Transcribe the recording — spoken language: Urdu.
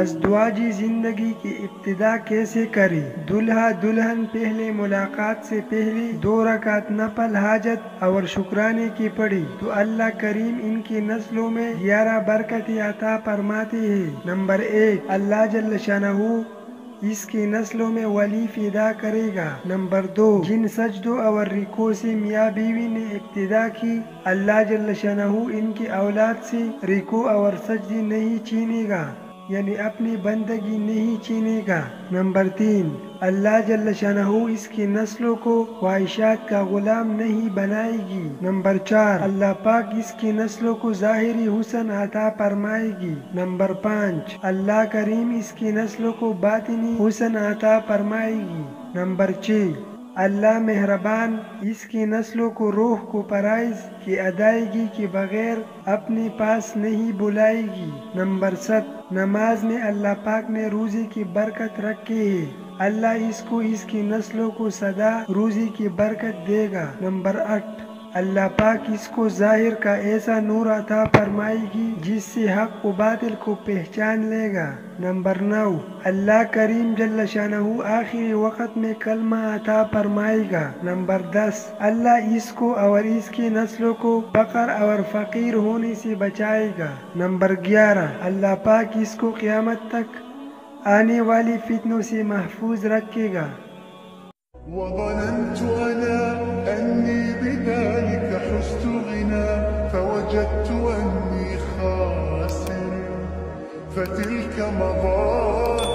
ازدواجی زندگی کی ابتدا کیسے کرے؟ دلہا دلہن پہلے ملاقات سے پہلے 2 رکعت نفل حاجت اور شکرانے کی پڑھی تو اللہ کریم ان کی نسلوں میں 11 برکتیں عطا فرماتے ہیں۔ نمبر 1، اللہ جل شانہ اس کی نسلوں میں ولی پیدا کرے گا۔ نمبر 2، جن سجدوں اور رکوع سے میاں بیوی نے ابتدا کی، اللہ جل شانہ ان کی اولاد سے رکوع اور سجدے نہیں چھینے گا، یعنی اپنی بندگی نہیں چھینے گا۔ نمبر 3، اللہ جل شانہ اس کی نسلوں کو خواہشات کا غلام نہیں بنائے گی۔ نمبر 4، اللہ پاک اس کی نسلوں کو ظاہری حسن عطا فرمائے گی۔ نمبر 5، اللہ کریم اس کی نسلوں کو باطنی حسن عطا فرمائے گی۔ نمبر 6، اللہ مہربان اس کی نسلوں کو روح کو فرائض کی ادائیگی کے بغیر اپنے پاس نہیں بلائے گی۔ نمبر 7، نماز میں اللہ پاک نے روزی کی برکت رکھی ہے، اللہ اس کو اس کی نسلوں کو سدا روزی کی برکت دے گا۔ نمبر 8، اللہ پاک اس کو ظاہر کا ایسا نور عطا فرمائے گی جس سے حق و باطل کو پہچان لے گا۔ نمبر 9، اللہ کریم جل شانہ آخری وقت میں کلمہ عطا فرمائے گا۔ نمبر 10، اللہ اس کو اور اس کی نسلوں کو فقر اور فقیر ہونے سے بچائے گا۔ نمبر 11، اللہ پاک اس کو قیامت تک آنے والی فتنوں سے محفوظ رکھے گا۔ وظننت أنا أني بذلك حزت غنى فوجدت أني خاسر فتلك مظاهر